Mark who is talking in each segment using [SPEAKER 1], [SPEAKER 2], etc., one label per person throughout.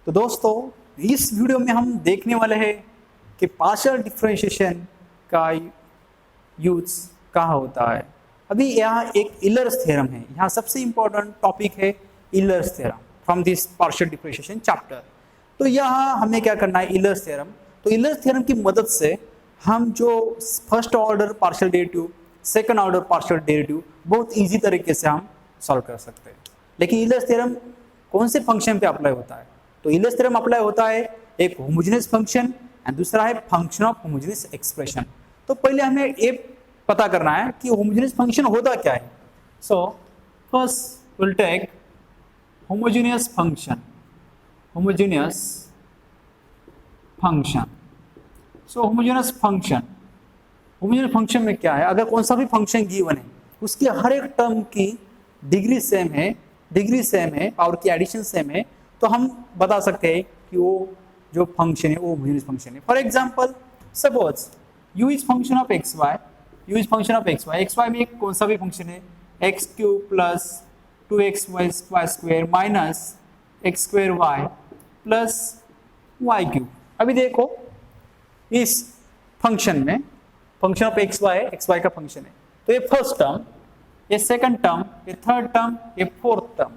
[SPEAKER 1] तो दोस्तों इस वीडियो में हम देखने वाले हैं कि पार्शियल डिफरेंशिएशन का यूज कहाँ होता है। अभी यहाँ एक इलर्स थ्योरम है, यहाँ सबसे इंपॉर्टेंट टॉपिक है Euler's theorem from this partial differentiation chapter. तो यहाँ हमें क्या करना है, इलर्स थ्योरम। तो इलर्स थ्योरम की मदद से हम जो first order partial derivative, second order partial derivative बहुत इजी तरीके से हम सॉल्व कर सकते हैं। लेकिन इलर्स थ्योरम कौन से फंक्शन पे अप्लाई होता है? तो इलर्स थ्योरम अप्लाई होता है एक होमोजेनियस फंक्शन एंड दूसरा है फंक्शन ऑफ होमोजेनियस एक्सप्रेशन। तो पहले हमें ये पता करना है कि होमोजेनियस फंक्शन होता क्या है। So first will take homogeneous function, homogeneous function. So homogeneous function, homogeneous function में क्या है, अगर कौन सा भी फंक्शन गिवन है उसकी हर एक टर्म की डिग्री सेम है, पावर की एडिशन सेम है, तो हम बता सकते हैं कि वो जो फंक्शन है वो होमोजेनियस फंक्शन है। For example suppose u is function of x Y, u is function of x Y, X Y में कौन सा भी फंक्शन है x cube plus 2x Y square minus X square Y plus Y cube. अभी देखो इस function में function of x Y का फंक्शन है, तो ये फर्स्ट टर्म, ये सेकंड टर्म, ये थर्ड टर्म, ये फोर्थ टर्म,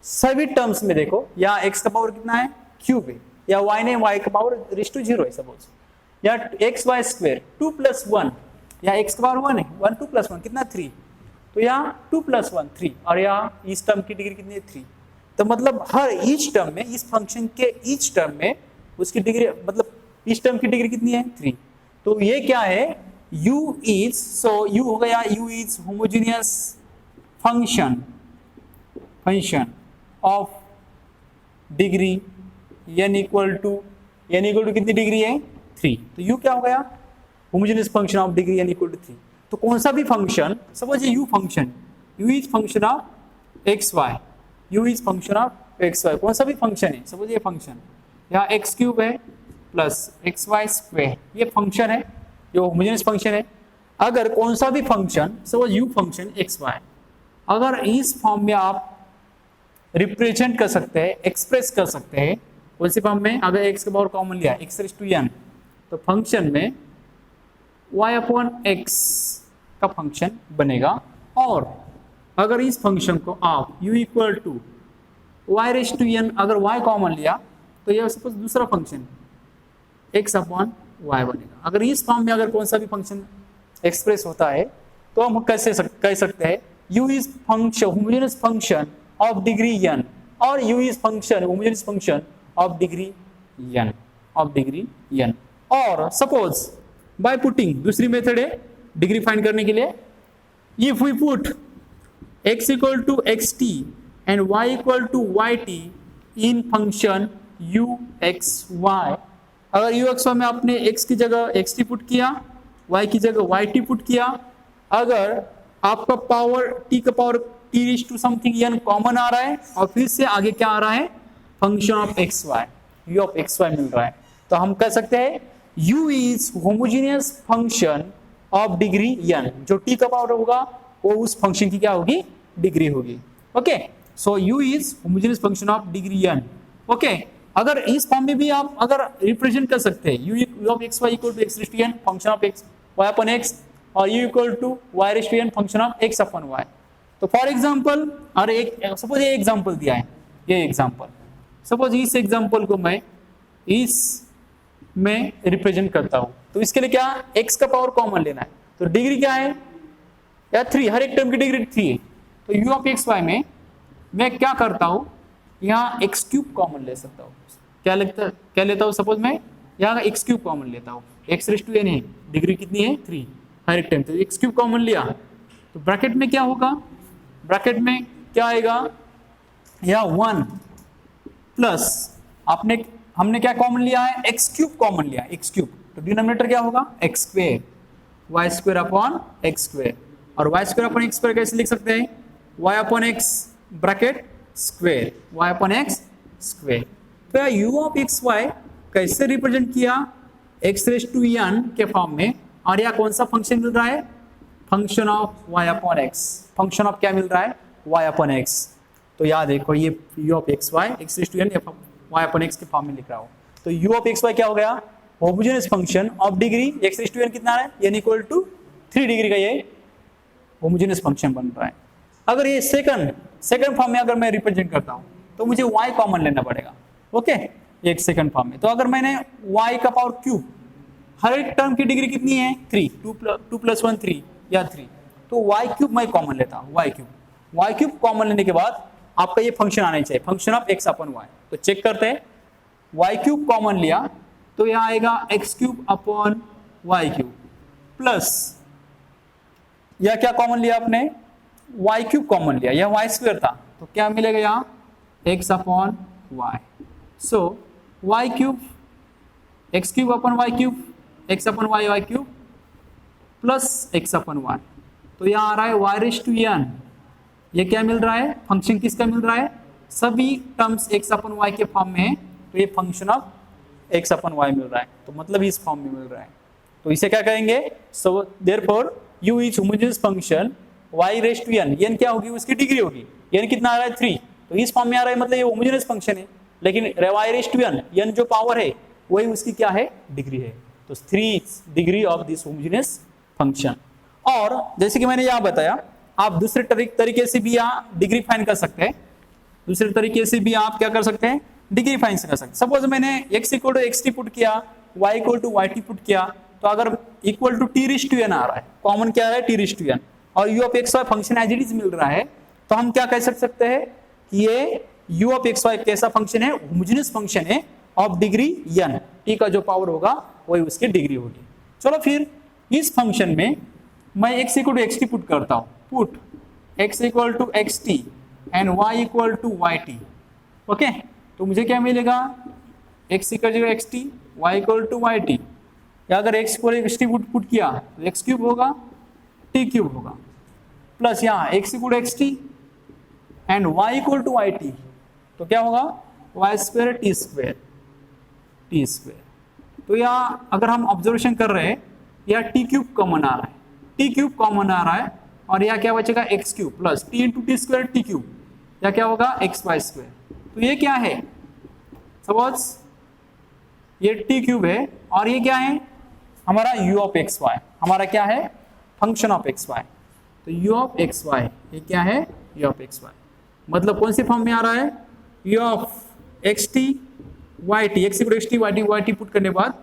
[SPEAKER 1] सभी टर्म्स में देखो यहाँ x का पावर कितना है, क्यूब है, या y ने y का पावर रेज़ टू 0 है सपोज, या एक्स वाई स्क्वायर 2 + 1, या x का पावर 1 है, 1 2 + 1 कितना 3, तो यहाँ 2 + 1 3, और यहाँ इस टर्म की डिग्री कितनी है 3। तो मतलब हर ईच टर्म में, इस फंक्शन के ईच टर्म में उसकी डिग्री, मतलब इस टर्म की डिग्री कितनी है 3। तो ये क्या है, u इज, सो u हो गया, u is homogeneous function of degree n equal to कितनी डिग्री है 3। तो u क्या हो गया, homogeneous function of degree n equal to 3। तो कौन सा भी फंक्शन, सपोज ये u function, u is function of x Y, u is function of x Y, कौन सा भी फंक्शन है, सपोज ये फंक्शन यहाँ एक्स क्यूब है प्लस एक्स वाई स्क्वायर, ये फंक्शन है जो होमोजेनियस फंक्शन है। अगर कौन सा भी function, suppose u function X Y, अगर इस फॉर्म में आप रिप्रेजेंट कर सकते हैं, एक्सप्रेस कर सकते हैं, कौन सी फॉर्म में, अगर x का पावर कॉमन लिया x रेज़ टू n, तो फंक्शन में y/x का फंक्शन बनेगा। और अगर इस फंक्शन को आप u equal to y raise to n, अगर y कॉमन लिया तो यह सपोज दूसरा फंक्शन x/y बनेगा। अगर इस फॉर्म में अगर कौन सा भी फंक्शन एक्सप्रेस होता है तो हम कैसे कह सकते हैं, u is function, homogeneous function of degree n, और u is function, homogeneous function of degree n। और सपोज बाय पुटिंग, दूसरी मेथड है डिग्री फाइंड करने के लिए, if we put x equal to xt and y equal to yt in function uxy, अगर uxy में आपने x की जगह xt पुट किया, y की जगह yt पुट किया, अगर आपका पावर t का power t raise to something n common आ रहा है, और फिर से आगे क्या आ रहा है, function of xy, u of xy मिल रहा है, तो हम कह सकते हैं u is homogeneous function of degree n, जो t का पावर होगा वो उस फंक्शन की क्या होगी, डिग्री होगी। Okay, so u is homogeneous function of degree n। Okay, अगर इस फॉर्म में भी आप अगर रिप्रेजेंट कर सकते हैं, u of xy equal to x raise to n function of x y upon x, और u equal to y raise to n function of x upon y। तो फॉर एग्जांपल, और एक सपोज ये example दिया है, ये example, suppose इस example को मैं इस में रिप्रेजेंट करता हूं, तो इसके लिए क्या, x का पावर कॉमन लेना है, तो डिग्री क्या है, या 3, हर एक टर्म की डिग्री 3 है। तो u ऑफ xy में मैं क्या करता हूं, यहाँ एक्स क्यूब कॉमन ले सकता हूँ, क्या लेता हूँ, सपोज मैं यहाँ एक्स क्यूब कॉमन लेता हूँ, एक्स रेज़ टू n है, डिग्री कितनी है 3, हर एक टाइम, तो एक्स क्यूब कॉमन लिया, तो ब्रैकेट में क्या होगा, ब्रैकेट में क्या आएगा, या 1 प्लस हमने क्या कॉमन लिया है, एक्स क्यूब कॉमन लिया, एक्स क्यूब, तो डिनोमिनेटर क्या होगा, x square, y square upon x square, और y square upon x square कैसे लिख सकते हैं, y upon x bracket square, y upon x square. तो u ऑफ एक्स वाई कैसे रिप्रेजेंट किया, x रेज़ टू n के फॉर्म में, और यहाँ कौन सा फंक्शन मिल रहा है, function of y upon x, function of क्या मिल रहा है, y अपॉन x। तो याद देखो ये u of x Y, x raise to n y upon x के फॉर्म में लिख रहा हूँ। तो u ऑफ x y क्या हो गया, homogeneous function of degree x raise to n कितना है, n इक्वल टू 3 डिग्री का ये होमोजेनियस फंक्शन बन रहा है। अगर ये सेकंड फॉर्म में अगर मैं रिप्रेजेंट करता हूँ तो मुझे y कॉमन लेना पड़ेगा। ओके, एक सेकंड फॉर्म में तो अगर मैंने y का पावर क्यूब, हर एक टर्म की डिग्री कितनी है 3, 2 + 1 3 या 3, तो y क्यूब मैं कॉमन लेता हूँ। y क्यूब कॉमन लेने के बाद आपका ये फंक्शन आना चाहिए, function of x upon y। तो चेक करते हैं, y क्यूब कॉमन लिया तो यहाँ आएगा x cube upon y cube plus, या क्या कॉमन लिया आपने, y क्यूब कॉमन लिया, यह y स्क्वायर था तो क्या मिलेगा यहाँ x अपॉन y। सो y cube x cube upon y cube, x upon y cube plus x upon y, तो यहाँ आ रहा है y रेज़ टू n। ये क्या मिल रहा है, फंक्शन किसका मिल रहा है, सभी टर्म्स x अपॉन y के फॉर्म में है, तो ये function of x upon y मिल रहा है, तो मतलब इस फॉर्म में मिल रहा है। तो इसे क्या कहेंगे, so therefore u is homogeneous function y raise to n, n क्या होगी, उसकी डिग्री होगी, n कितना आ रहा है 3, तो इस फॉर्म में आ रहा है, मतलब ये होमोजेनियस फंक्शन है। लेकिन y रेज़ टू n जो पावर है वही उसकी क्या है, डिग्री है, तो 3 degree of this homogeneous function. और जैसे कि मैंने यहाँ बताया, आप दूसरे तरीके से भी यहाँ डिग्री फाइंड कर सकते हैं, दूसरे तरीके से भी आप क्या कर सकते हैं, डिग्री फाइंड कर सकते हैं। सपोज मैंने x equal to xt put किया, y equal to yt put किया, तो अगर equal to t raise to n आ रहा है, कॉमन क्या है t रेज़ टू n, और u of x y function as it is मिल रहा है, तो हम क्या कह सकते हैं कि ये u ऑफ x y कैसा फंक्शन है, होमोजेनियस फंक्शन है ऑफ डिग्री n, t का जो पावर होगा वही उसकी डिग्री होगी। चलो फिर इस फंक्शन में मैं x equal to xt put करता हूँ, put x equal to xt and y equal to yt। Okay, तो मुझे क्या मिलेगा, x equal to xt, y equal to yt, या अगर x equal to xt put किया तो x क्यूब होगा, t क्यूब होगा, प्लस यहाँ x equal to xt and y equal to yt, तो क्या होगा y square t square t square. तो यहाँ अगर हम ऑब्जर्वेशन कर रहे हैं, यहाँ t क्यूब कॉमन आ रहा है, t क्यूब कॉमन आ रहा है, और यहाँ क्या बचेगा x cube plus t into T square t cube, या क्या होगा xy स्क्वायर। तो ये क्या है, सपोज ये t क्यूब है और ये क्या है हमारा u ऑफ एक्स वाई, हमारा क्या है फंक्शन ऑफ एक्स वाई। तो u ऑफ एक्स वाई ये क्या है, u ऑफ एक्स वाई, मतलब कौन सी फॉर्म में आ रहा है, u of x t y t, x equal x t y t put करने के बाद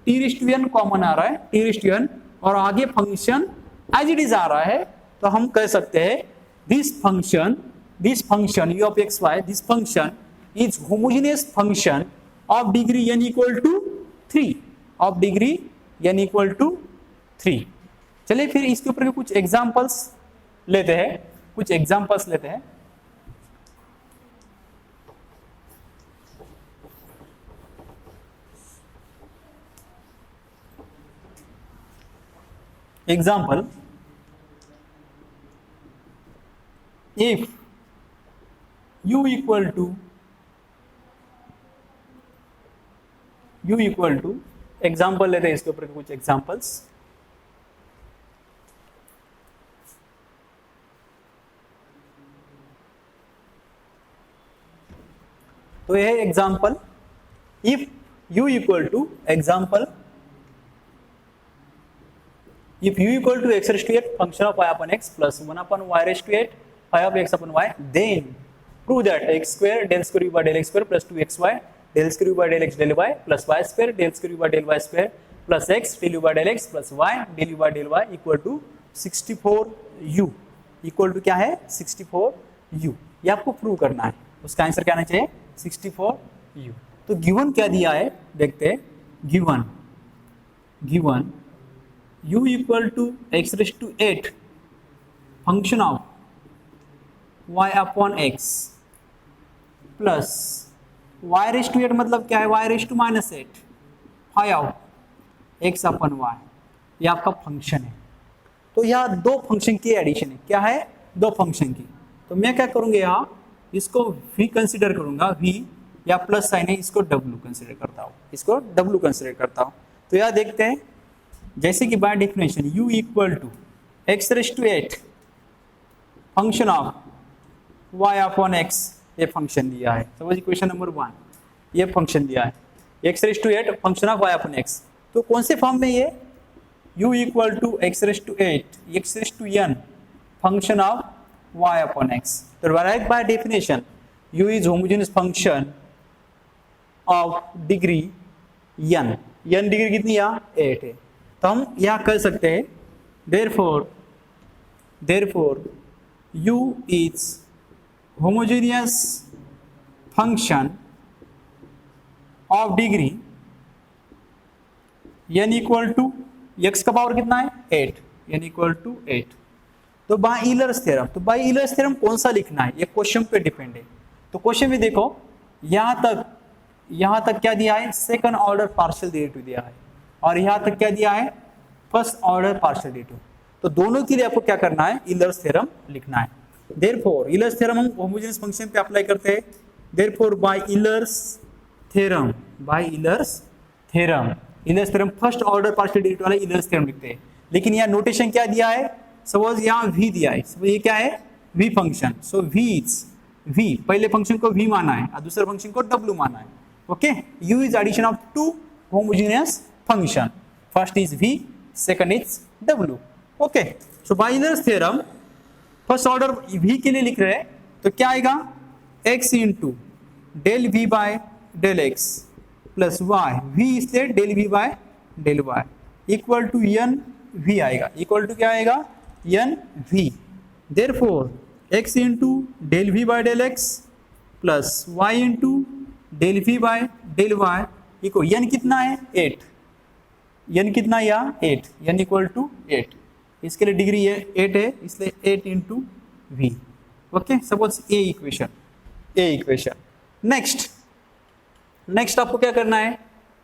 [SPEAKER 1] t raise to n common आ रहा है, t रेज़ टू n, और आगे फंक्शन एज इट इज आ रहा है, तो हम कह सकते हैं this function u of x y, this function is homogeneous function of degree n equal to 3, of degree n equal to 3। चलिए फिर इसके ऊपर कुछ एग्जांपल्स लेते हैं, example, if u equal to example लेते हैं इसके ऊपर कुछ एग्जाम्पल्स। तो यह example, if u equal to example, if u equal to x raised to 8 function of y upon x plus 1 upon y raised to 8 phi of x upon y, then prove that x square del square u by del x square plus 2xy del square u by del x del y plus y square del square u by del y square plus x del u by del x plus y del u by del y equal to 64u, equal to क्या है 64u, ये आपको prove करना है। उसका answer क्या आना चाहिए 64u। तो गिवन क्या दिया है देखते हैं, given u equal to x raise to 8 function of y upon x plus y raise to 8 मतलब क्या है y raise to -8 phi of x upon y, ये आपका फंक्शन है। तो यहाँ दो फंक्शन की एडिशन है, क्या है दो फंक्शन की। तो मैं क्या करूँगा यहाँ इसको v कंसिडर करूँगा, v या प्लस साइन है इसको w कंसिडर करता हूँ, तो यहाँ देखते हैं जैसे कि by definition u equal to x raise to 8 function of y upon x, ये फंक्शन दिया है। सपोज इक्वेशन नंबर 1, ये फंक्शन दिया है x⁸8 function of y upon x। तो कौन से फॉर्म में ये u equal to x⁸8 x⁸n function of y upon x। तो right by definition u is homogeneous function of degree n degree कितनी है 8 है। तो हम यहाँ कर सकते हैं therefore u is homogeneous function of degree n equal to x का पावर कितना है 8 n इक्वल टू 8। तो बाय ईलर्स थ्योरम, तो बाय ईलर्स थ्योरम कौन सा लिखना है ये क्वेश्चन पे डिपेंड है। तो क्वेश्चन में देखो यहाँ तक क्या दिया है सेकंड ऑर्डर पार्शियल डेरिवेटिव दिया है और यहाँ तक क्या दिया है फर्स्ट ऑर्डर पार्शियल डेरिवेटिव। तो दोनों के लिए आपको क्या करना है ईलर्स थ्योरम लिखना है। देयरफॉर ईलर्स थ्योरम हम होमोजेनियस फंक्शन पे अप्लाई करते हैं। Therefore by Euler's theorem Euler's theorem first order partial derivative वाला ईलर्स थ्योरम लिखते हैं। लेकिन यहाँ नोटेशन क्या दिया है, सपोज यहाँ v दिया है, सपोज ये क्या है v फंक्शन। सो v पहले फंक्शन को v माना है और दूसरे फंक्शन को w माना है। Okay, u is addition of two homogeneous function, first is v second is w। Okay, so by Euler's theorem first order v के लिए लिख रहे हैं तो क्या आएगा x into del v by del x plus y, v इसलिए del v by del y equal to n v आएगा, इक्वल टू क्या आएगा n v। Therefore x into del v by del x plus y into del v by del y equal n कितना है 8, n कितना या 8, n equal to 8। इसके लिए degree 8 है इसलिए 8 इंटू v। ओके, सपोज ए इक्वेशन। नेक्स्ट आपको क्या करना है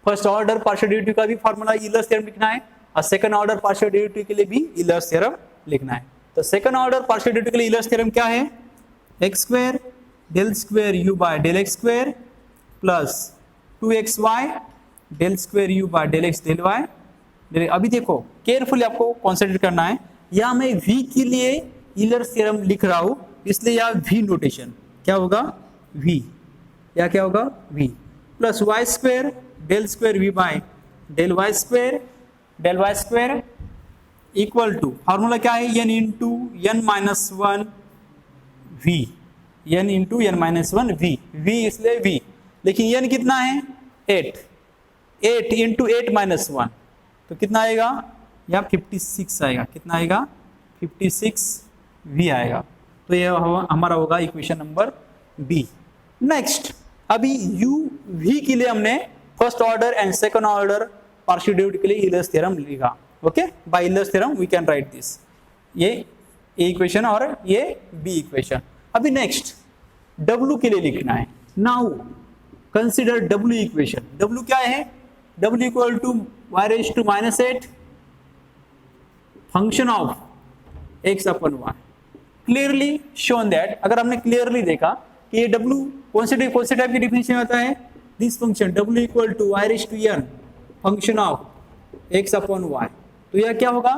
[SPEAKER 1] फर्स्ट ऑर्डर पार्शियल डेरिवेटिव का भी फॉर्मूला ईलर्स थ्योरम लिखना है और सेकंड ऑर्डर पार्शियल डेरिवेटिव के लिए भी ईलर्स थ्योरम लिखना है। तो सेकंड ऑर्डर पार्शियल डेरिवेटिव के लिए ईलर्स थ्योरम क्या है x² del square u by del x² plus 2xy del square u by del x del y। अभी देखो केयरफुली आपको कॉन्सेंट्रेट करना है, यहाँ मैं v के लिए ईलर्स थ्योरम लिख रहा हूँ इसलिए यहाँ v नोटेशन क्या होगा v, या क्या होगा v plus y² del square v by del y square equal to formula क्या है n into n minus 1 v, n into n minus 1 v इसलिए v, लेकिन n कितना है 8 इंटू 8 माइनस 1 तो कितना आएगा यहाँ 56 आएगा, कितना आएगा 56 v आएगा। तो ये हमारा होगा इक्वेशन नंबर बी। नेक्स्ट अभी u v के लिए हमने first order and second order partial derivative के लिए ईलर्स थ्योरम लिखा। Okay, by Euler's theorem we can write this, ये ए इक्वेशन और ये बी इक्वेशन। अभी नेक्स्ट w के लिए लिखना है। Now consider w equation. w क्या है, w equal to y raise to -8 function of x upon y। Clearly shown that, अगर हमने क्लियरली देखा कि ये w कौन से टाइप की डिफिनेशन होता है, this function w equal to y raise to n function of x upon y। तो यह क्या होगा,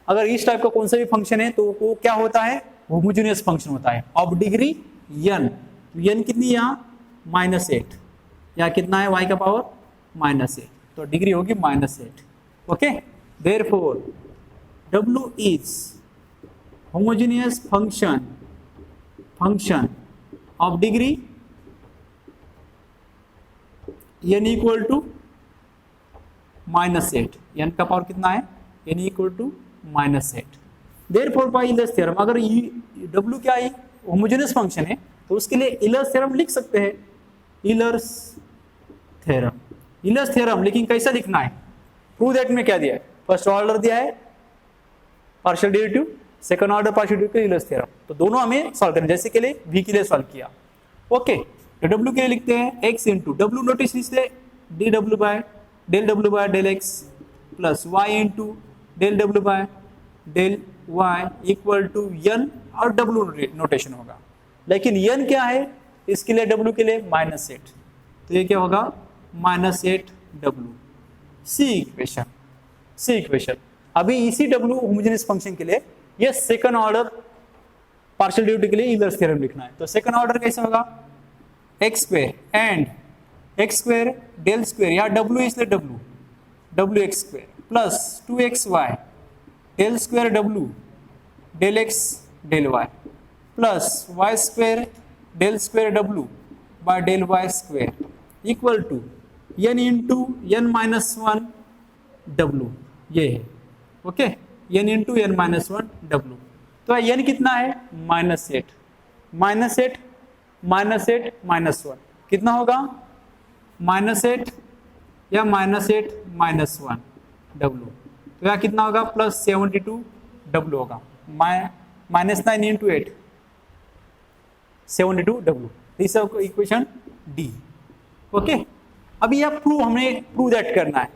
[SPEAKER 1] अगर इस टाइप का कौन सा भी फंक्शन है तो वो क्या होता है होमोजेनियस फंक्शन होता है ऑफ डिग्री n। तो n कितनी यहाँ -8, यहाँ कितना है y का पावर -8, तो डिग्री होगी -8। Okay, therefore w is homogeneous function of degree n equal to -8, n का पावर कितना है n equal to -8। Therefore by Euler's theorem, अगर w क्या है होमोजेनियस फंक्शन है तो उसके लिए ईलर्स थ्योरम लिख सकते हैं। ईलर्स थ्योरम लेकिन कैसा लिखना है, प्रूव दैट में क्या दिया है, फर्स्ट ऑर्डर दिया है partial derivative, second order partial derivative Euler's theorem, तो दोनों हमें सॉल्व करना। जैसे के लिए v के लिए सॉल्व किया। ओके, तो w के लिए लिखते हैं x इंटू w नोटिस इसलिए dw by del x plus y into del w by del y equal to n और w नोटेशन होगा। लेकिन n क्या है इसके लिए w के लिए -8, तो ये क्या होगा -8w। सी इक्वेशन। अभी इसी w होमोजेनियस फंक्शन के लिए ये सेकंड ऑर्डर पार्शियल डेरिवेटिव के लिए ईलर्स थ्योरम लिखना है। तो सेकंड ऑर्डर कैसे होगा, x² and x square del square, या डब्ल्यू इसलिए W x square plus 2xy del square W del x del y plus y square del square W by del y square equal to n into n minus one W, ये है okay, n into n minus one W. तो n कितना है -8 -8 -8 -1 कितना होगा -8 या -8 -1 W, तो यह कितना होगा +72 डब्ल्यू होगा, -9 into 8 72 W, this is equation D okay. अभी यह प्रूव दैट करना है,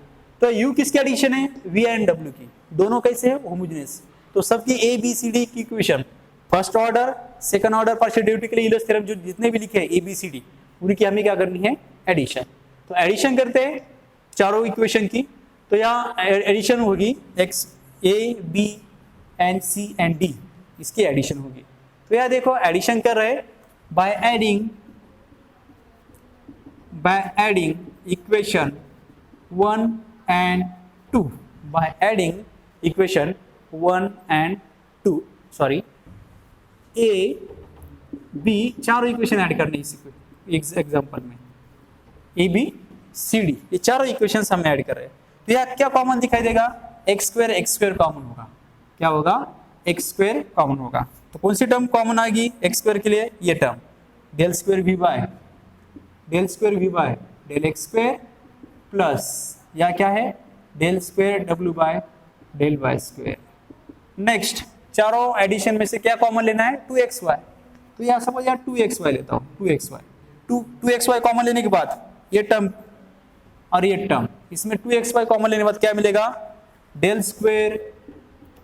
[SPEAKER 1] तो यू किसके एडिशन है वी एंड डब्ल्यू की, दोनों कैसे है होमोजेनियस, तो सबकी ए बी सी डी की equation first order second order partial derivative के लिए यूलर्स थ्योरम जो जितने भी लिखे हैं ए बी सी डी उनकी हमें क्या करनी है एडिशन, तो एडिशन करते हैं चारों इक्वेशन की, तो यहाँ एडिशन होगी x a B and c and d, इसकी एडिशन होगी। तो यह देखो एडिशन कर रहे by adding equation 1 and 2 by adding equation 1 and 2 sorry a b चारों इक्वेशन ऐड करनी इस एग्जांपल में ए बी सी डी ये चारों इक्वेशंस हम ऐड कर रहे हैं, तो यह क्या कॉमन दिखाई देगा एक्स स्क्वायर कॉमन होगा, क्या होगा एक्स स्क्वायर कॉमन होगा, तो कौन सी टर्म कॉमन आएगी एक्स स्क्वायर के लिए ये term del square v by del x square plus या क्या है del square W by del y square. Next चारों एडिशन में से क्या कॉमन लेना है 2xy, तो यहाँ सपोज यार 2xy लेता हूँ 2xy कॉमन लेने के बाद ये टर्म और ये टर्म, इसमें 2xy कॉमन लेने के बाद क्या मिलेगा del square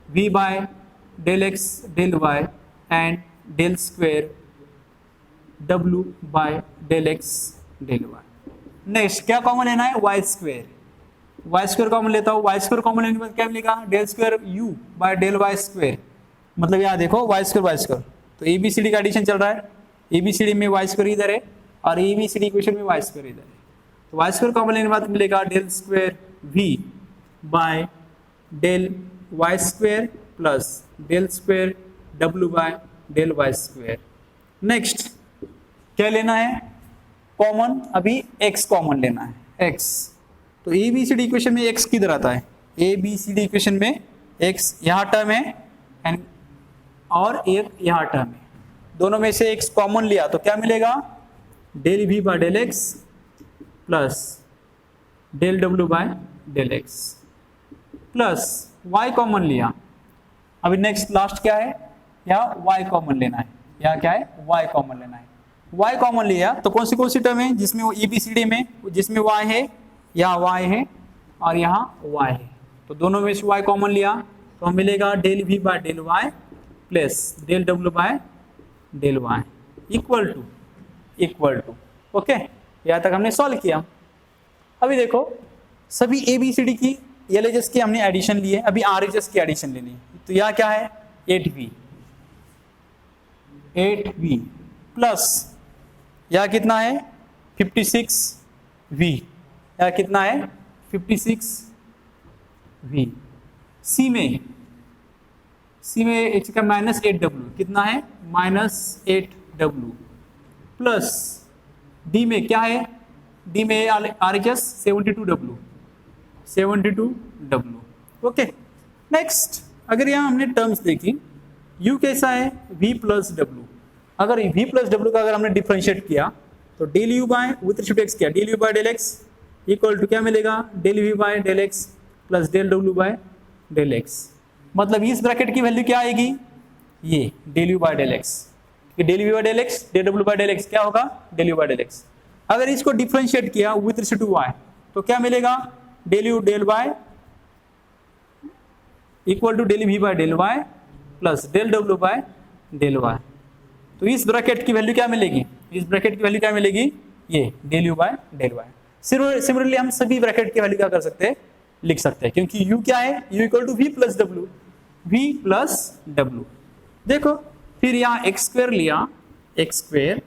[SPEAKER 1] v by del x del y and del square w by del x del y. Next क्या कॉमन लेना है वाई स्क्वायर कॉमन लेता हूँ, वाई स्क्वायर कॉमन लेने के बाद क्या मिलेगा del square u by del y square, मतलब यहाँ देखो वाई स्क्वायर, तो ए बी सी डी का एडिशन चल रहा है, ए बी सी डी में वाई स्क्वायर इधर है और a b c d equation में वाई स्क्वायर इधर है, तो वाई स्क्वायर कॉमन लेने के बाद मिलेगा del square v by del y square plus del square w by del y square. Next क्या लेना है कॉमन, अभी x कॉमन लेना है x, तो a b c d equation में x किधर आता है a b c d equation में x यहाँ टर्म है एंड और एक यहाँ टर्म है, दोनों में से x कॉमन लिया तो क्या मिलेगा del v by del x plus del w by del x plus y common लिया। अभी नेक्स्ट लास्ट क्या है यहाँ y कॉमन लेना है, यहाँ क्या है y कॉमन लेना है, y कॉमन लिया तो कौन सी टर्म है जिसमें वो ABCD में जिसमें y है, यहाँ y है और यहाँ y है, तो दोनों में से y कॉमन लिया तो हमें मिलेगा del v by del y plus del w by del y equal to okay. यहाँ तक हमने सॉल्व किया। अभी देखो सभी ABCD की LHS की हमने एडिशन ली है, अभी RHS की एडिशन लेनी है, तो यहाँ क्या है 8v प्लस यह कितना है 56v, यह कितना है 56v, सी में इसका -8w कितना है -8w प्लस डी में क्या है डी में RHS 72w ओके। नेक्स्ट अगर यहाँ हमने टर्म्स देखी u कैसा है v प्लस डब्ल्यू, अगर v प्लस डब्ल्यू का अगर हमने डिफरेंशिएट किया तो del u by with respect x किया del u by del x equal to क्या मिलेगा del v by del x plus del w by del x, मतलब इस ब्रैकेट की वैल्यू क्या आएगी ये del u by del x, del v by del x del w by del x क्या होगा del u by del x। अगर इसको डिफरेंशिएट किया विथ रिस्पेक्ट टू y तो क्या मिलेगा del u del y equal to del v by del y plus del w by del y, तो इस ब्रैकेट की वैल्यू क्या मिलेगी ये del u by del y। Similarly हम सभी ब्रैकेट की वैल्यू क्या कर सकते हैं लिख सकते हैं, क्योंकि u क्या है u equal to v plus w। देखो फिर यहाँ x स्क्वायर लिया x square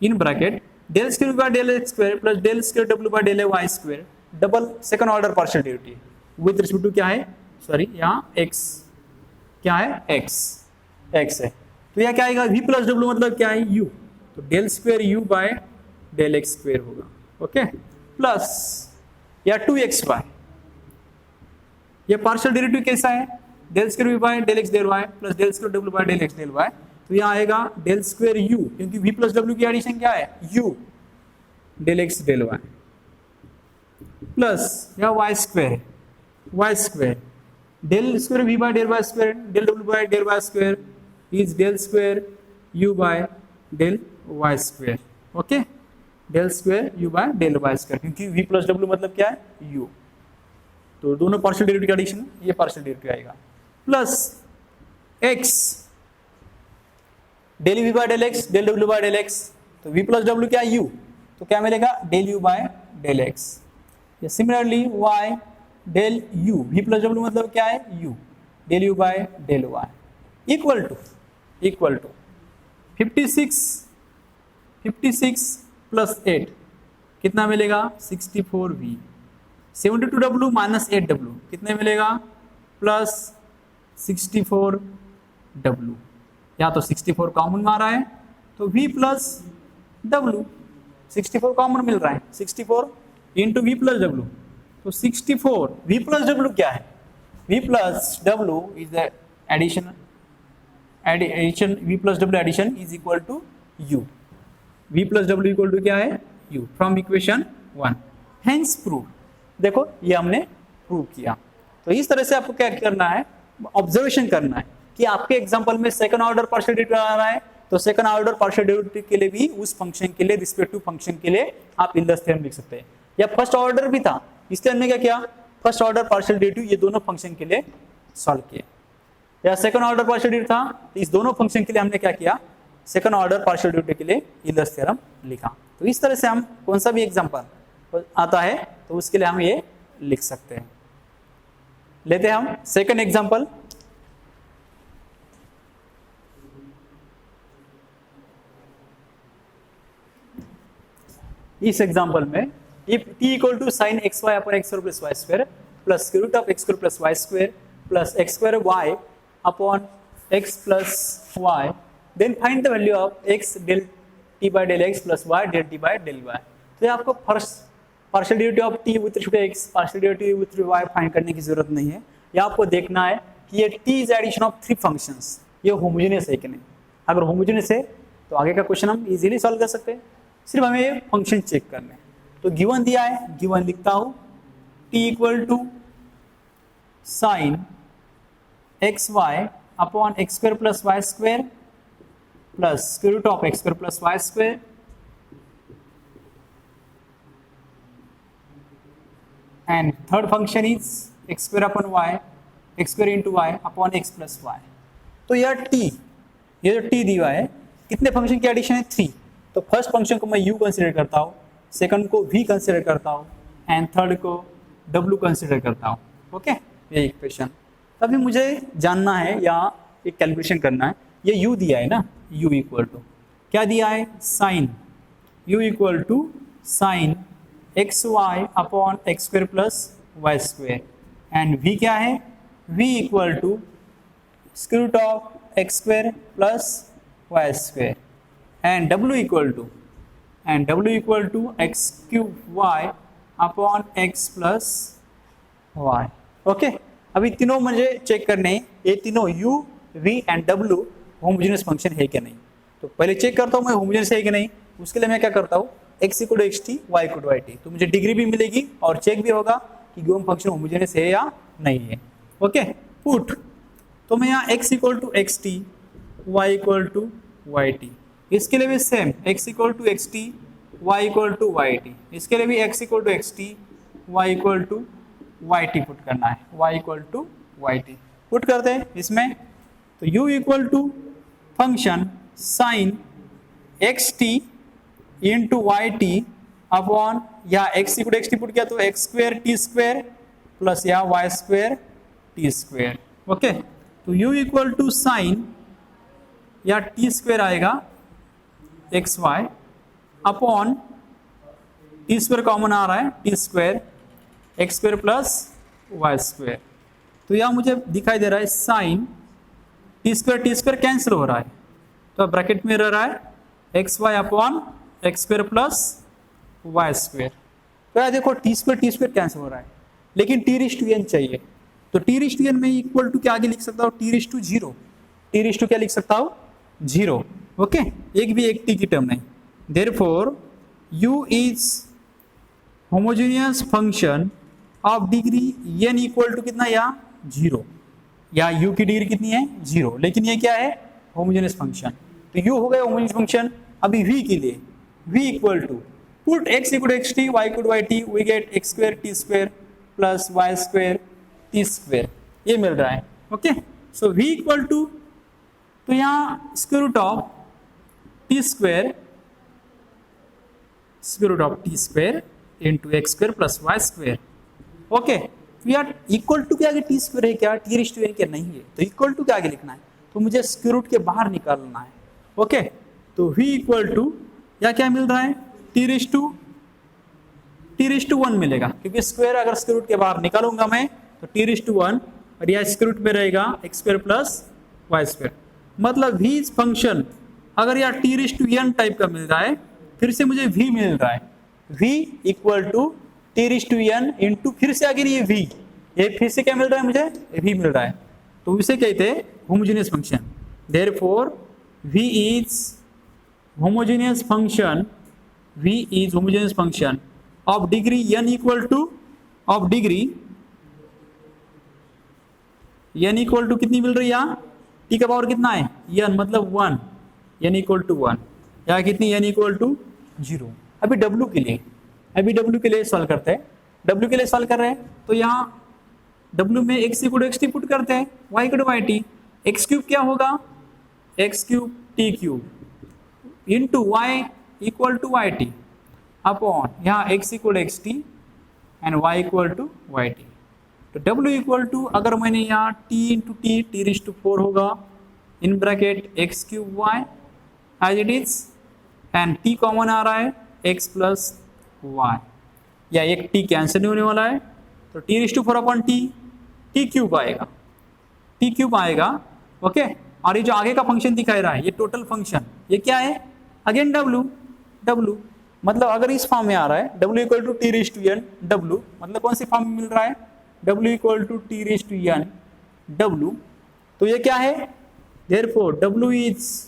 [SPEAKER 1] in bracket del square by del x square plus del square W by del y square, double second order partial derivative with respect to क्या है, sorry यहाँ x क्या है, x है, तो यह क्या आएगा, v प्लस डब्ल्यू मतलब क्या है, u, तो del square u by del x square होगा, ओके, प्लस या 2xy, ये पार्शियल डेरिवेटिव कैसा है, del square v by del x del y plus del square w by del x del y, तो यहाँ आएगा डेल स्क्वायर u, क्योंकि v plus w की एडिशन क्या है, u del x del y, plus या y square del square v by del y square del w by del y square is del square u by del y square, okay, del square u by del y square, क्योंकि v plus w मतलब क्या है, u, तो दोनों partial derivative का addition, ये partial derivative आएगा, plus x del v by del x del w by del x, तो v प्लस w क्या है, u, तो क्या मिलेगा, del u by del x, या similarly y del u, v plus w मतलब क्या है, u del u by del y equal to 56 plus 8 कितना मिलेगा, 64v, 72w माइनस 8w कितने मिलेगा, प्लस 64w, या तो 64 कॉमन मारा है तो v प्लस w, 64 कॉमन मिल रहा है, 64 इंटू वी प्लस डब्ल्यू, तो 64 v प्लस डब्ल्यू क्या है, v प्लस डब्ल्यू is the addition v plus डब्ल्यू addition is equal to u, v plus डब्ल्यू इक्वल टू क्या है, u from equation 1, hence prove, देखो ये हमने प्रूव किया। तो इस तरह से आपको क्या करना है, ऑब्जर्वेशन करना है कि आपके एग्जांपल में सेकंड ऑर्डर पार्शियल डेरिवेटिव आ रहा है, तो सेकंड ऑर्डर पार्शियल डेरिवेटिव के लिए भी उस फंक्शन के लिए रिस्पेक्टिव फंक्शन के लिए आप इल्डर्स थ्योरम लिख सकते हैं, या फर्स्ट ऑर्डर भी था इसलिए हमने क्या किया, फर्स्ट ऑर्डर पार्शियल डेरिवेटिव ये दोनों फंक्शन के लिए सॉल्व किया, या सेकंड ऑर्डर पार्शियल डेरिवेटिव था तो इस दोनों फंक्शन के लिए हमने क्या किया, सेकंड ऑर्डर पार्शियल डेरिवेटिव के लिए इल्डर्स थ्योरम लिखा। तो इस तरह से हम कौन सा भी एग्जांपल आता है तो उसके लिए हम ये लिख सकते हैं। लेते हैं हम सेकंड एग्जांपल, इस एग्जांपल में if t equal to sin xy upon x square plus y square plus square root of x square plus y square plus x square y upon x plus y, then find the value of x del t by del x plus y del t by del y। तो ये आपको first partial derivative of t with respect to x, partial derivative with y find करने की जरूरत नहीं है, या आपको देखना है कि ये t is addition of 3 functions, ये होमोजेनियस है कि नहीं। अगर होमोजेनियस है तो आगे का क्वेश्चन हम इजीली सॉल्व कर सकते हैं, सिर्फ हमें ये फंक्शन चेक करने हैं। तो गिवन दिया है, गिवन लिखता हूं t equal to sine x y upon x square plus y square plus square root of x square plus y square and third function is x square upon y, x square into y upon x plus y. तो यह t, ये जो t दिया है कितने function की addition है, 3। तो फर्स्ट फंक्शन को मैं u कंसिडर करता हूँ, सेकंड को v कंसिडर करता हूँ एंड थर्ड को w कंसिडर करता हूँ, ओके, ये इक्वेशन। तभी मुझे जानना है या एक कैलकुलेशन करना है, ये u दिया है ना, u इक्वल टू क्या दिया है, sine u equal to sine x y upon x square plus y square and v क्या है, v equal to square root of x square plus y square and w equal to x cube y upon x plus y, okay. अभी तीनों मुझे check करने हैं, ये तीनों u, v and w homogeneous function है क्या नहीं। तो पहले चेक करता हूँ मैं होमोजेनियस है कि नहीं, उसके लिए मैं क्या करता हूँ, x equal to x t, y equal to y t, तो मुझे डिग्री भी मिलेगी और चेक भी होगा कि गिवन फंक्शन होमोजेनियस है या नहीं है, ओके। पुट, तो मैं यहाँ x equal to x t, y equal to y t, इसके लिए भी same x equal to x t, y equal to y t, इसके लिए भी x equal to x t, y equal to y t put करना है, y equal to y t put करते हैं इसमें। तो u equal to function sine x t into y t upon, या x equal to x T put किया तो x square t square plus या y square t square, okay. तो u equal to sine या t square आएगा x y upon t square common आ रहा है, t square x square plus y square. तो यहाँ मुझे दिखाई दे रहा है साइन टी स्क्वायर कैंसिल हो रहा है, तो ब्रैकेट में रह रहा है x y upon x square plus y square. तो यार देखो टी स्क्वायर कैंसिल हो रहा है, लेकिन टी रिश टू एन चाहिए, तो टी रिश टू एन में इक्वल टू क्या आगे लिख सकता हूँ, t raise to zero, t raise to क्या लिख सकता हूँ, जीरो। ओके, एक भी एक टी की टर्म नहीं। Therefore u is homogeneous function of degree n equal to कितना, या जीरो, या u की डिग्री कितनी है, जीरो, लेकिन ये क्या है, होमोजेनियस फंक्शन। तो u हो गया होमोजेनियस फंक्शन। अभी v के लिए v equal to put x equal to xt, y equal to yt, we get x square t square plus y square t square, ये मिल रहा है। Okay, so v equal to, तो यहाँ square root of t square into x square plus y square. Okay, तो यार equal to के आगे टी स्क्वायर है क्या, टी रिश टू एन क्या, नहीं है, तो इक्वल टू के आगे लिखना है, तो मुझे स्क्वायर रूट के बाहर निकालना है। ओके, तो v इक्वल टू या क्या मिल रहा है, टी रिश टू वन मिलेगा, क्योंकि स्क्वायर अगर स्क्वायर रूट के बाहर निकालूंगा मैं तो टी रिश टू वन, और यह स्क्वायर रूट में रहेगा x square plus y square. मतलब v फंक्शन अगर यार t raise to n type का मिल रहा है, फिर से मुझे v मिल रहा है, v equal to t raise to n into फिर से आगे ये v, ये फिर से क्या मिल रहा है मुझे, v मिल रहा है, तो इसे कहते हैं homogeneous function. Therefore v is homogeneous function, v is homogeneous function of degree n equal to, of degree n equal to कितनी मिल रही है यहाँ, t का पावर कितना है n, मतलब 1, n इक्वल टू 1, या कितनी n इक्वल टू 0। अभी w के लिए सॉल्व करते हैं, w के लिए सॉल्व कर रहे हैं, तो यहाँ w में x equal to xt put करते हैं, y equal to yt, x cube क्या होगा, x cube t cube into y equal to yt upon यहाँ x equal to xt and y equal to yt। तो w equal to अगर मैंने यहाँ t into t raise to 4 होगा in bracket x cube y as it is, and t common आ रहा है x plus y, या एक t कैंसिल नहीं होने वाला है, तो t raise to 4 upon t cube आएगा। ओके, और ये जो आगे का फंक्शन दिखाई रहा है ये टोटल फंक्शन, ये क्या है, अगेन w, मतलब अगर इस फॉर्म में आ रहा है w equal to t raise to n w, मतलब कौन सी फॉर्म में मिल रहा है, w equal to t raise to n w, तो ये क्या है, therefore w is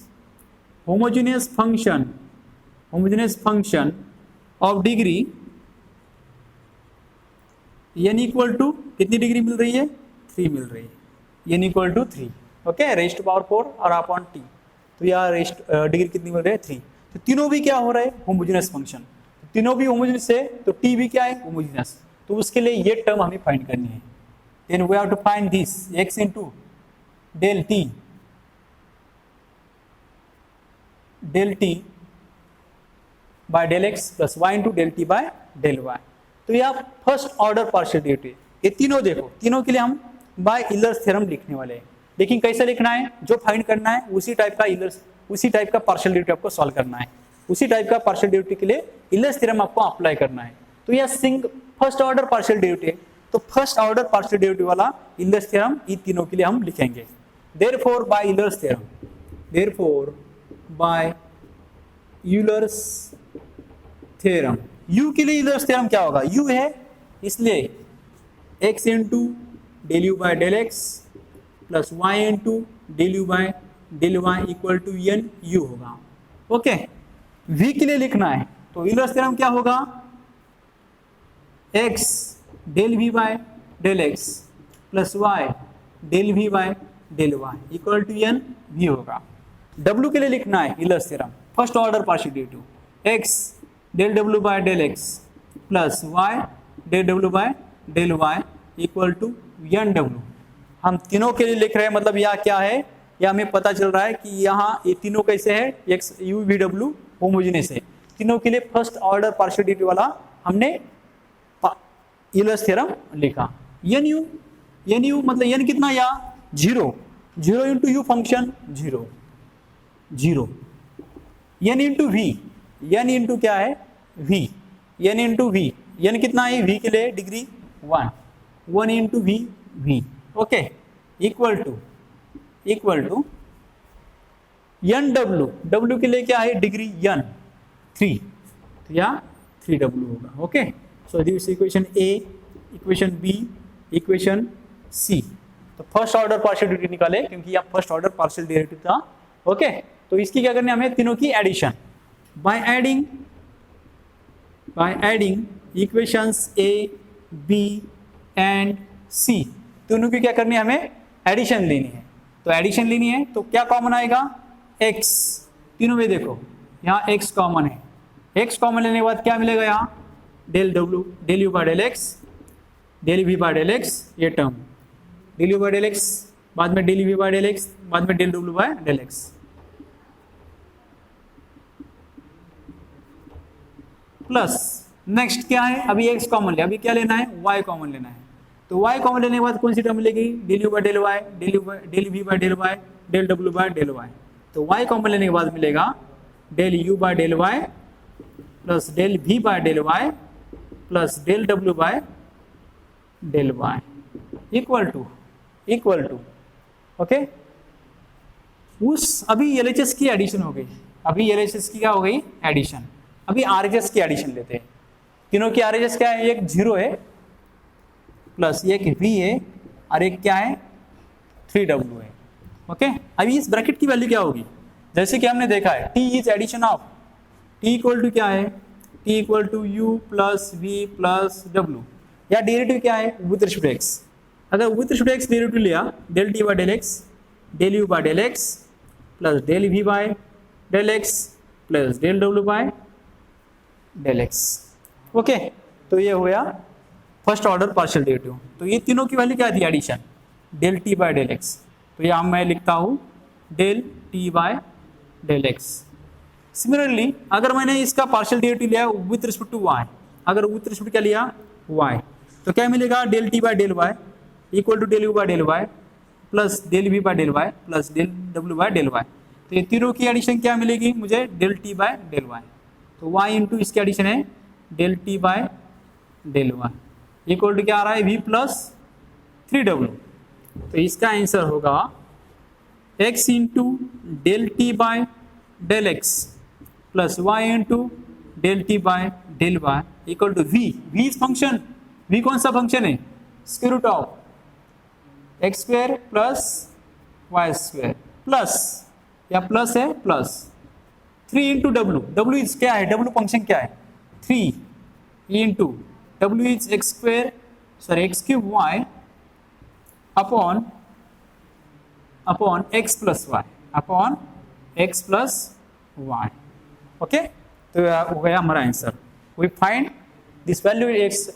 [SPEAKER 1] homogeneous function of degree n equal to कितनी डिग्री मिल रही है, 3 मिल रही है, n equal to 3। Okay, raised to power 4 और अपॉन t, तो यहाँ डिग्री कितनी मिल रही है, 3। तो तीनों भी क्या हो रहा है, होमोजेनियस फंक्शन, तीनों भी होमोजेनियस है, तो t भी क्या है, होमोजेनियस, तो उसके लिए ये टर्म हमें फाइंड करनी है। Then we have to find this x into del t by del x plus y into del t by del y। तो यह फर्स्ट ऑर्डर पार्शियल डेरिवेटिव, ये तीनों देखो, तीनों के लिए हम बाय इलर्स थ्योरम लिखने वाले हैं, लेकिन कैसे लिखना है, जो फाइंड करना है उसी टाइप का पार्शियल डेरिवेटिव आपको सॉल्व करना है, उसी टाइप का पार्शियल डेरिवेटिव के लिए इलर्स थ्योरम आपको अप्लाई करना है। तो यह फर्स्ट ऑर्डर पार्शियल डेरिवेटिव, तो फर्स्ट ऑर्डर पार्शियल डेरिवेटिव वाला इलर्स थ्योरम इन तीनों के लिए हम लिखेंगे। Therefore by Euler's theorem, u के लिए यूलर्स थ्योरम क्या होगा, u है इसलिए x into del u by del x plus y into del u by del y equal to n u होगा। ओके, v के लिए लिखना है तो यूलर्स थ्योरम क्या होगा, x del v by del x plus y del v by del y equal to n v होगा। w के लिए लिखना है Euler's theorem first order partial derivative, x del w by del x plus y del w by del y equal to n w। हम तीनों के लिए लिख रहे हैं, मतलब यह क्या है, यह हमें पता चल रहा है कि यहाँ ये तीनों कैसे है, x u v w homogeneous है, तीनों के लिए फर्स्ट ऑर्डर पार्शियल डेरिवेटिव वाला हमने यूलर्स थ्योरम लिखा। n u मतलब n कितना, या 0 into u function 0 n into v, n into क्या है v, n into v, n कितना है v के लिए degree 1 into v, okay, equal to n w के लिए क्या है डिग्री n 3, तो या 3w होगा, okay. So this equation A, equation B, equation C. तो फर्स्ट ऑर्डर पार्शियल डेरिवेटिव निकाले क्योंकि यह फर्स्ट ऑर्डर पार्शियल डेरिवेटिव था, ओके। तो इसकी क्या करनी है हमें, तीनों की addition by adding equations A B and C, तीनों की क्या करनी है हमें एडिशन लेनी है। तो एडिशन लेनी है तो क्या कॉमन आएगा x, तीनों में देखो यहाँ x कॉमन है, x कॉमन लेने के बाद क्या मिलेगा यहाँ del w, del u by del x, del v by del x, ये term del u by del x, बाद में del v by del x, बाद में del w by del x। Plus next क्या है, अभी x कॉमन ले, अभी क्या लेना है y कॉमन लेना है। तो y कॉमन लेने के बाद कौन सी टर्म मिलेगी, del u by del y, del v by del y, del w by del y। तो y कॉमन लेने के बाद मिलेगा del u by del y plus del v by del y plus del w by del y equal to okay. उस अभी LHS की addition हो गई, अभी LHS की क्या हो गई एडिशन, अभी RHS की एडिशन लेते हैं। तीनों की RHS क्या है, एक 0 है प्लस एक v है और एक क्या है 3w है, ओके। अभी इस ब्रैकेट की वैल्यू क्या होगी, जैसे कि हमने देखा है t is addition of t equal to क्या है, t equal to u plus v plus w, या डेरिवेटिव क्या है विद रिस्पेक्ट x। अगर विद रिस्पेक्ट x डेरिवेटिव लिया del t by del x, del u by del x plus del v by del x plus del w by del x, okay. तो ये हो गया first order partial derivative. तो ये तीनों की value क्या थी addition, del t by del x। तो यहाँ मैं लिखता हूँ del t by del x। Similarly अगर मैंने इसका पार्शियल डेरिवेटिव लिया विथ रिस्पेक्ट टू y, अगर विथ रिस्पेक्ट क्या लिया y, तो क्या मिलेगा del t by del y equal to del u by del y plus del v by del y plus del w by del y। तो ये तीनों की एडिशन क्या मिलेगी मुझे del t by del y। तो y इंटू इसकी addition है del t by del y equal to क्या आ रहा है v प्लस 3w। तो इसका आंसर होगा x into del t by del x plus y into del t by del y equal to v, v is function, v कौन सा function है square root of x square plus y square plus या plus है plus 3 into w, w is क्या है, w function क्या है 3 into w is x square sorry x cube y upon x plus y upon x plus y, okay. तो हो गया हमारा answer. We find this value x,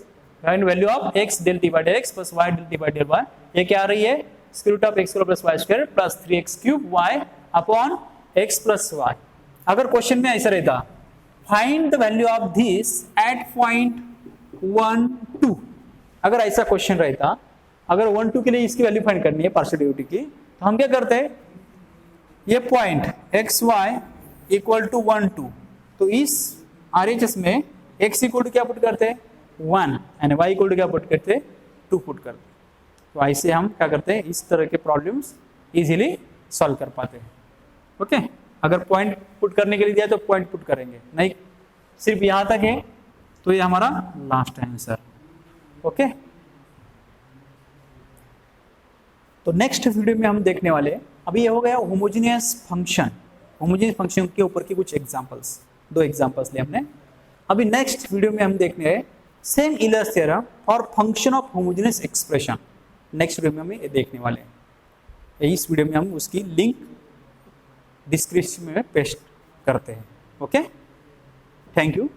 [SPEAKER 1] find value of x del t by del x plus y del t by del y। ये क्या आ रही है square root of x square plus y square plus 3x cube y upon x plus y। अगर question में ऐसा रहता find the value of this at point 1 2, अगर ऐसा क्वेश्चन रहता, अगर 1 2 के लिए इसकी वैल्यू फाइंड करनी है पार्शियल डेरिवेटिव की, तो हम क्या करते हैं ये point x y equal to 1 2, तो इस RHS में x इक्वल टू क्या पुट करते हैं 1 एंड y इक्वल टू क्या पुट करते हैं 2 पुट करते हैं। तो ऐसे हम क्या करते हैं इस तरह के प्रॉब्लम्स इजीली सॉल्व कर पाते हैं, ओके। अगर पॉइंट पुट करने के लिए दिया तो पॉइंट पुट करेंगे, नहीं सिर्फ यहाँ तक है तो ये हमारा लास्ट आंसर, ओके। तो नेक्स्ट वीडियो में हम देखने वाले, अभी ये हो गया होमोजेनियस फंक्शन, होमोजेनियस फंक्शन के ऊपर की कुछ एग्जांपल्स, 2 एग्जांपल्स लिए हमने। अभी नेक्स्ट वीडियो में हम देखने हैं सेम यूलर्स थ्योरम और function of homogeneous expression. Next video में हम ये देखने वाले हैं। इस वीडियो में हम उसकी लिंक डिस्क्रिप्शन में पेस्ट करते हैं, ओके। Thank you.